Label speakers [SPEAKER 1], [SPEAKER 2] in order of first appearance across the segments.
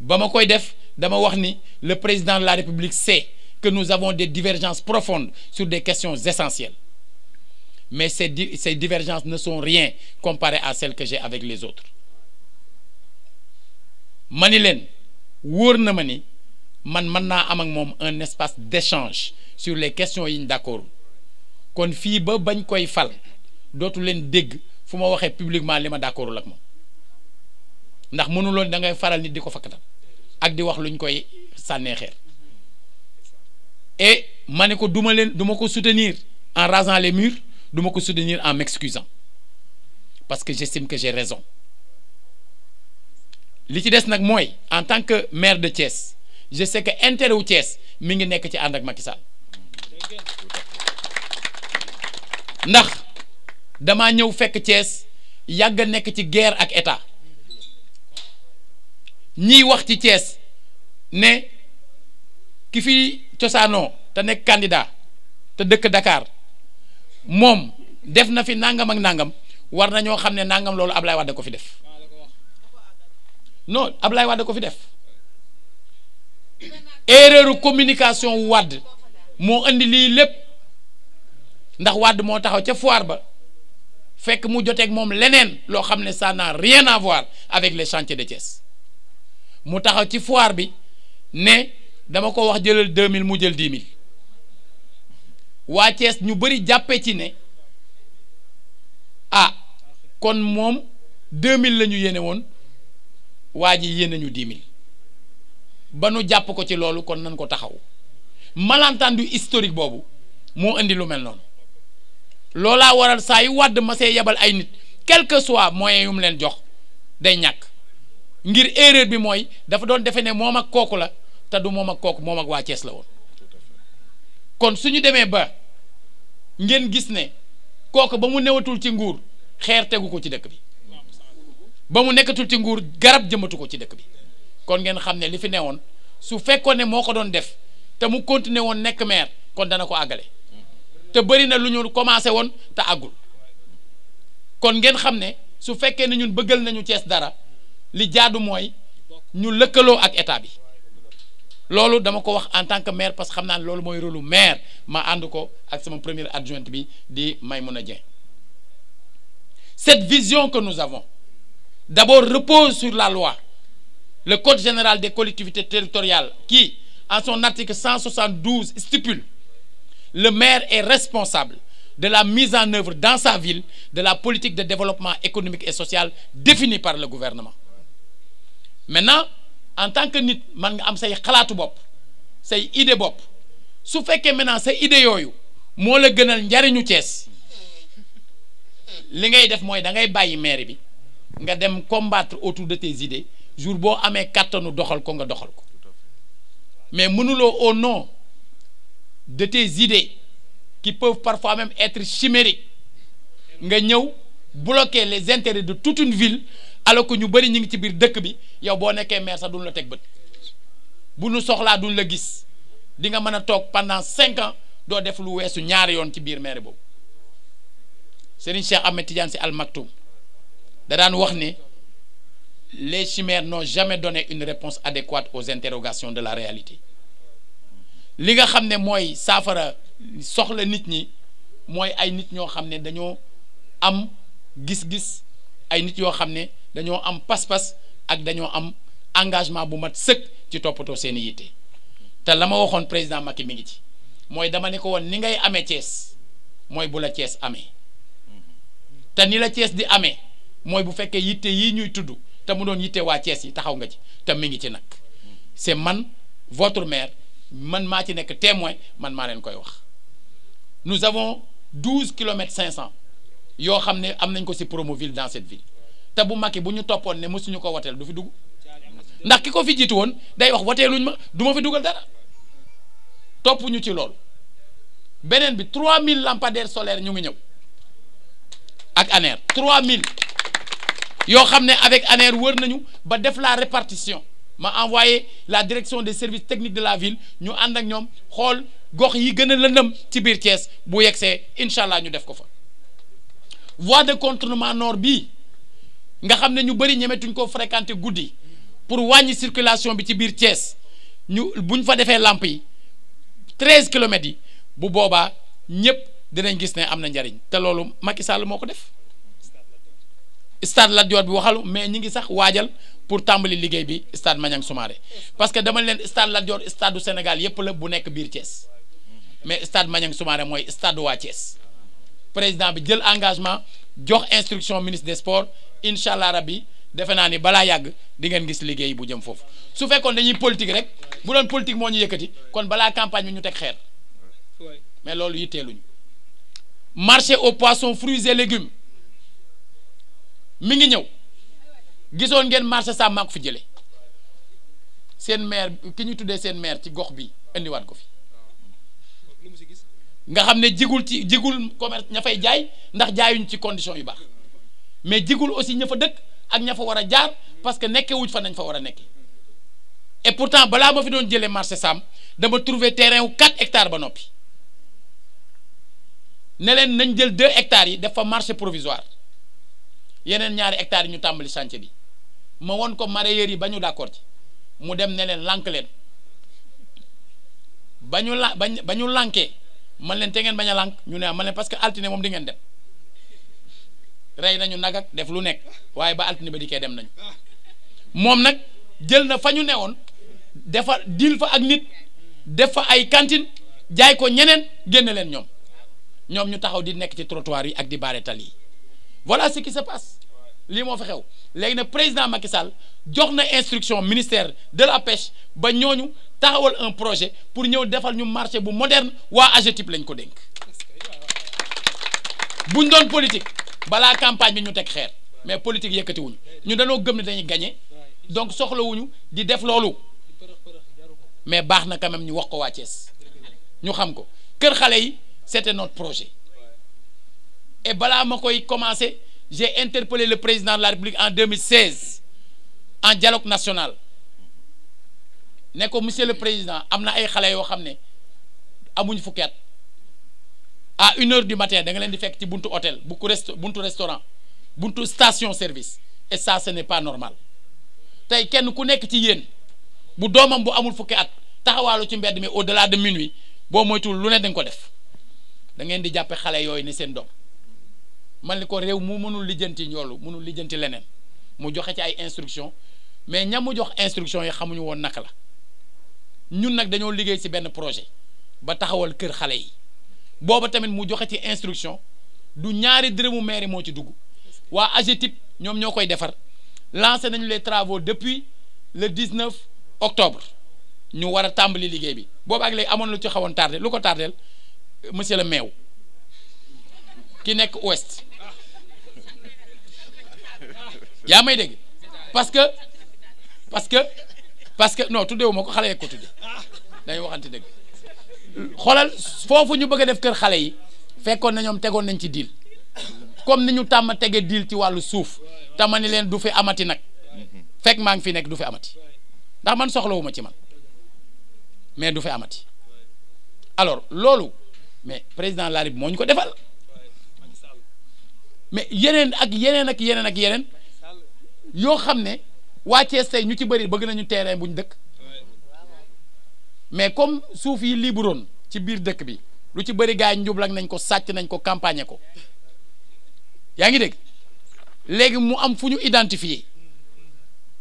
[SPEAKER 1] ba ma koy def dama wax ni le président de la République sait que nous avons des divergences profondes sur des questions essentielles mais ces divergences ne sont rien comparées à celles que j'ai avec les autres ma ni leen wóor na ma ni man mën naa am ak moom un espace d'échange sur les questions yi ñu d'accord kon fii ba bañ koy fal dootu leen dégg fu ma waxee publiquement li ma d'accordul ak moom ndax mënuloon da ngay faral nit di ko fakkatal ak di wax luñ koy sànnee xeer et ma ne ko duma ko soutenir en rasant les murs duma ko soutenir en m'excusant parce que j'estime que j'ai raison li ci des nag mooy en tant que maire de Thiès je sais que intérêt wu Thiès mi ngi nekk ci ànd ak Macky Sall ndax damaa ñëw fekk Thiès yàgg a nekk ci guerre ak état ñiy wax ci Thiès ne ki fi cosaanoo te nekk candidat te dëkk Dakar moom def na fi nangam ak nangam war na ñoo xam ne nangam loolu Ablaye Wade ko fi def non Ablaye Wade ko fi def erreur communication Wade moo indi lii lépp ndax Wade moo taxaw ca foire ba fekk mu joteeg moom leneen loo xam ne ça n'a rien à voir avec les chantiers de Thiès mu taxaw ci foire bi ne dama ko wax jëlal 2000 mu jël 10 000 waa Thiès ñu bëri jàppee ci ne ah kon moom 2000 la ñu yéene woon waa ji yéene ñu 10 000 ba nu jàpp ko ci loolu kon nañ ko taxaw malentendu historique boobu moo indi lu mel noonu loolaa waral saa yu Wàdd ma see yebal ay nit quel que soit moyen yu mu leen jox day ñàkk ngir erreur bi mooy dafa doon defe ne moom ak kooku la te du moom ak kooku moom ak waa Thiès la woon kon suñu demee ba ngeen gis ne kooku ba mu newatul ci nguur xeer tegu ko ci dëkk bi ba mu nekkatul ci nguur garab jëmatu ko ci dëkk bi kon ngeen xam ne li fi newoon su fekkoon ne moo ko doon def te mu continuer woon nekk maire kon dana ko àggale te bëri na lu ñu commencé woon te àggul kon ngeen xam ne su fekkee ne ñun bëggal nañu Thiès dara li jaadu mooy ñu lëkkaloo ak état bi loolu dama ko wax en tant que maire parce que xam naa ne loolu mooy rôle maire ma ànd ko ak sama première adjointe bi di Maymouna Dieng. Cette vision que nous avons d'abord repose sur la loi, le Code général des collectivités territoriales qui, en son article 172, stipule: le maire est responsable de la mise en œuvre dans sa ville de la politique de développement économique et social définie par le gouvernement. Maintenant, en tant que nit man nga am say xalaatu bopp say idée bopp su fekkee maintenant say idée yooyu moo la gënal njariñu Thiès li ngay def mooy da ngay bàyyi maire bi nga dem combattre autour de tes idées jour boo amee kàttanu doxal ko nga doxal ko mais mënuloo au nom de tes idées qui peuvent parfois même être chimériques nga ñëw bloquer les intérêts de toute une ville alors que ñu bëri ñu ngi ci biir dëkk bi yow boo nekkee maire sax duñ la teg bët bu nu soxlaa duñ la gis di nga mën a toog pendant 5 ans doo def lu weesu ñaari yoon ci biir maire boobu Serigne Cheikh Ahmed Tidiane Sy Al Maktoum da daan wax ne les chimères n'ont jamais donné une réponse adéquate aux interrogations de la réalité li nga xam ne mooy saafara soxla nit ñi mooy ay nit ñoo xam ne dañoo am gis-gis ay nit yoo xam ne dañoo am pas-pas ak dañoo am engagement bu mat sëkk ci toppatoo seeni yitte te la ma waxoon président Macky mi ngi ci mooy dama ne ko woon ni ngay amee Thiès mooy bu la Thiès amee te ni la Thiès di amee mooy bu fekkee yitte yii ñuy tudd te mu doon yitte waa Thiès yi taxaw nga ci te mi ngi ci nag c'est man votre maire man maa ci nekk témoin man maa leen koy wax. Nous avons 12 kilomètres 500 yoo xam ne am nañ ko ci Promoville dans cette ville te bu Macky bu ñu toppoon ne mësuñu ko woteel du fi dugg ndax ki ko fi jiitu woon day wax woteeluñ ma du ma fi dugal dara topp ñu ci loolu beneen bi 3000 lampadaires solaires ñu ngi ñëw ak ANER 3000 yoo xam ne avec ANER wër nañu ba def la répartition ma envoyé la direction des services techniques de la ville ñu ànd ak ñoom xool gox yi gën a lëndëm ci biir Thiès bu yegsee incha allah ñu def ko fa. voie de contournement nord bii nga xam ne ñu bëri ñemetuñ ko fréquenter guddi pour wàññi circulation bi ci biir Thiès ñu buñ fa defee lamp yi 13 kilomètres yi bu boobaa ñëpp dinañ gis ne am na njariñ te loolu Macky Sall moo ko def stade Lat Dior bi waxal mais ñi ngi sax waajal pour tàmbali liggéey bi stade Maniang Soumaré parce que dama leen stade Lat Dior stade du Sénégal yépp la bu nekk biir Thiès mais stade Maniang Soumaré mooy stade waa Thiès président bi jël engagement jox instruction ministre des sports incha allah rabbi defe naa ni balaa yàgg di ngeen gis liggéey bu jëm foofu su fekkoon dañuy politique rek bu doon politique moo ñu yëkkati kon balaa campagne bi ñu teg xeer mais loolu yitteeluñu marché aux poissons fruits et légumes mi ngi ñëw gisoon ngeen marché Sam maa ko fi jëlee seen maire ki ñu tuddee seen maire ci gox bi indiwaat ko fi nga xam ne jigul commerce ña fay jaay ndax jaayuñ ci condition yu baax mais jigul aussi ña fa dëkk ak ña fa war a jaar parce que nekke wuñ fa nañ fa war a nekke et pourtant balaa ma fi doon jëlee marché Sam dama trouver terrain wu 4 hectares ba noppi ne leen nañ jël 2 hectares yi def fa marché provisoire yeneen 2 hectares yi ñu tàmbali chantier bi ma won ko mareyeurs yi ba ñu d'accord ci mu dem ne leen lànk leen ba ñu lànkee man leen te ngeen bañ a lànk ñu ne man leen parce que altine moom di ngeen dem rey nañu nag ak def lu nekk waaye ba altine ba di kee dem nañu moom nag jël na fa ñu newoon dafa dil fa ak nit def fa ay cantine jaay ko ñeneen génne leen ñoom ñu taxaw di nekk ci trottoir yi ak di baare tali yi voilà ce qui se passe lii moo fi xew léegi nag président Macky Sall jox na instruction ministère de la pêche ba ñooñu taxawal un projet pour ñëw defal ñu marché bu moderne waa AGETIP lañ ko dénk buñ doon politique balaa campagne bi ñu teg xeer mais politique yëkkatiwuñu ñu dañoo gëm ne dañuy gagné donc soxlawuñu di def loolu mais baax na quand même ñu wax ko waa Thiès ñu xam ko kër xale yi c'était notre projet et balaa ma koy commencer j'ai interpellé le président de la République en 2016 en dialogue national ne ko monsieur le président am na ay xale yoo xam ne amuñ fukki at à 1h du matin da nga leen di fekk ci buntu hôtel buntu restaurant buntu station service et ça ce n'est pas normal tey kenn ku nekk ci yéen bu doomam bu amul fukki at taxawaalu ci mbedd mi au-delà de minuit boo moytuwul lu ne da nga ko def da ngeen di jàppe xale yooyu ne seen doom man ni ko réew mu mënul lijjanti ñoolu mënul lijjanti leneen mu joxe ci ay instruction mais ñam mu jox instruction yi xamuñu woon naka la ñun nag dañoo liggéey ci benn projet ba taxawal kër xale yi booba tamit mu joxe ci instruction du ñaari dërëmu mairie moo ci dugg waa AGETIP ñoom ñoo koy defar lancé nañu les travaux depuis le 19 octobre ñu war a tàmbali liggéey bi boobu ak léegi amoon lu ci xawoon tardé lu ko tardeel monsieur le maire ki nekk ouest yaa may dégg parce que non tuddeewu ma ko xale yeeg ko tudde dañuy waxante dëgg xoolal foofu ñu bëgg a def kër xale yi fekkoon na ñoom tegoon nañ ci deal comme ni ñu tàmm tege deal ci wàllu suuf tama ni leen du fi amati nag fekk maa ngi fi nekk du fi amati ndax man soxlawuma ci man mais du fi amati alors loolu mais président de la République moo ñu ko defal mais yeneen ak yeneen yoo xam ne waa Thiès tey ñu ci bëri bëgg nañu terrain bu ñu dëkk mais comme suuf yi libroon ci biir dëkk bi lu ci bëri gars yi njublang nañ ko sàcc nañ ko campagne ko yaa ngi dégg léegi mu am fu ñu identifier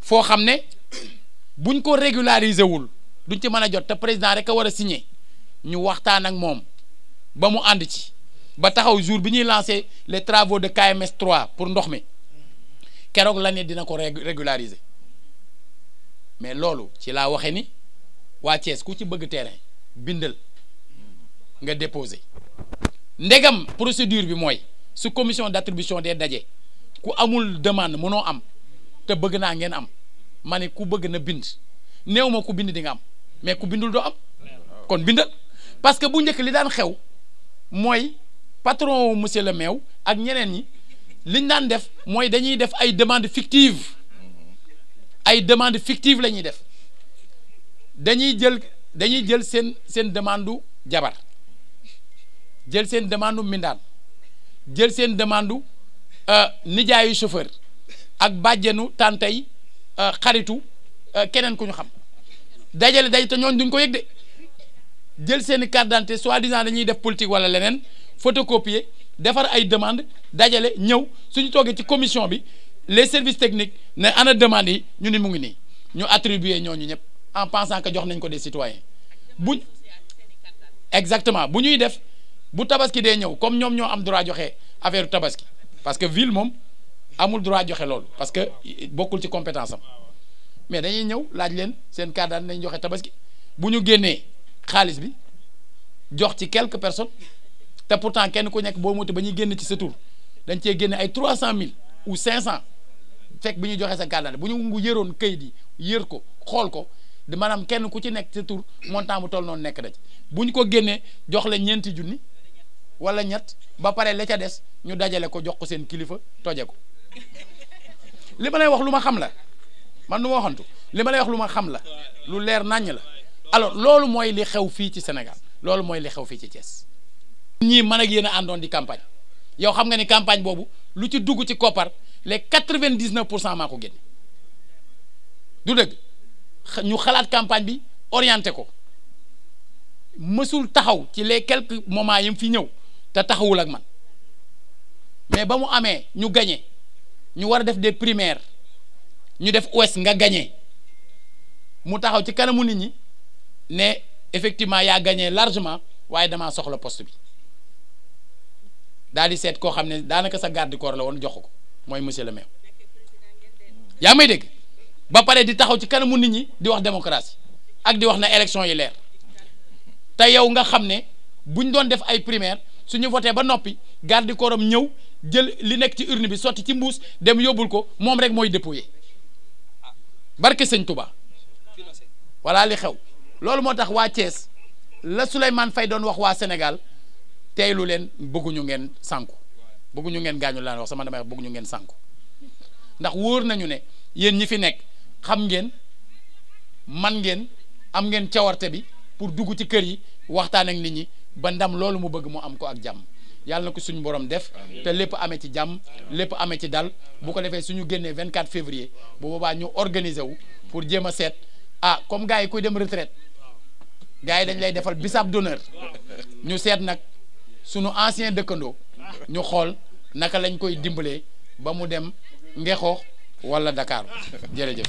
[SPEAKER 1] foo xam ne buñ ko régulariser wul duñ ci mën a jot te président rek a war a signer ñu waxtaan ak moom ba mu ànd ci ba taxaw jour bi ñuy lancer les travaux de KMS 3 pour ndox mi keroog la ne dina ko régulariser mais loolu ci laa waxe ni waa Thiès ku ci bëgg terrain bindal nga déposer ndegam procédure bi mooy su commission d'attribution des daje ku amul demande mënoo am te bëgg naa ngeen am ma ne ku bëgg na bind néew ma ku bind di nga am mais ku bindul doo am kon bindal parce que bu njëkk li daan xew mooy patron monsieur le maire ak ñeneen ñi liñ daan def mooy dañuy def ay demandes fictives la ñuy def dañuy jël seen demande jabar jël seen demande mindaan jël seen demande nijaayu chauffeur ak bàjjenu tantay xaritu keneen ku ñu xam dajale te ñooñ duñ ko yëg de jël seeni carte d'identité soi-disant dañuy def politique wala leneen photocopier defar ay demande dajale ñëw suñu toogee ci commission bi les services techniques ne ana demande yi ñu ni mu ngi nii ñu attribuer ñooñu ñëpp en pensant que jox nañ ko des citoyens buñ exactement bu ñuy def bu tabaski dee ñëw comme ñoom ñoo am droit joxe affaire tabaski parce que ville moom amul droit joxe loolu parce que bokkul ci compétence am mais dañuy ñëw laaj leen seen carte d'identité nañ joxe tabaski bu ñu génnee xaalis bi jox ci quelques personnes te pourtant kenn ku nekk boo muti ba ñuy génn ci sa tur dañ cee génne ay 300 000 ou 500 fekk bi ñuy joxe sa carte d'identité bu ñu ngu yëroon kayit yi yër ko xool ko di maanaam kenn ku ci nekk sa tur montant bu toll noonu nekk da ci bu ñu ko génnee jox la ñeenti junni wala ñett ba pare la ca des ñu dajale ko jox ko seen kilifa toje ko li ma lay wax lu ma xam la man du ma waxantu li ma lay wax lu ma xam la lu leer naññ la alors loolu mooy li xew fii ci Sénégal loolu mooy li xew fii ci Thiès. ñii man ak yéen a àndoon di campagne yow xam nga ni campagne boobu lu ci dugg ci koppar les 99% maa ko génne du dëgg ñu xalaat campagne bi orienté ko mësul taxaw ci les quelques moments yi mu fi ñëw te taxawul ak man mais ba mu amee ñu gagné ñu war a def des primaires ñu def ouest nga gagné mu taxaw ci kanamu nit ñi ne effectivement yaa gagné largement waaye damaa soxla poste bi daal di seet koo xam ne daanaka sa garde corps la woon jox ko mooy monsieur le maire yaa may dégg ba pare di taxaw ci kanamu nit ñi di wax démocratie ak di wax na élection yi leer te yow nga xam ne buñ doon def ay primaire suñu voté ba noppi garde corps am ñëw jël li nekk ci urne bi sotti ci mbuus dem yóbbul ko moom rek mooy dépouillé barke sëñ Touba voilà li xew loolu moo tax waa Thiès la Souleymane Faye doon wax waa Sénégal teylu leen bëgguñu ngeen sànku bëgguñu ngeen gaañu laan wax sama damay wax bëgguñu ngeen sànku ndax wóor nañu ne yéen ñi fi nekk xam ngeen man ngeen am ngeen cawarte bi pour dugg ci kër yi waxtaan ak nit ñi ba ndam loolu mu bëgg mu am ko ak jàmm yàlla na ko suñu borom def te lépp amee ci jàmm lépp amee ci dal bu ko defee suñu génnee 24 février bu boobaa ñu organiser wu pour jéem a seet comme gars yi kuy dem retraite gars yi dañ lay defal bisab d'honneur ñu seet nag suñu ancien dëkkandoo ñu xool naka lañ koy dimbalee ba mu dem Ngexoox wala Dakar jërëjëf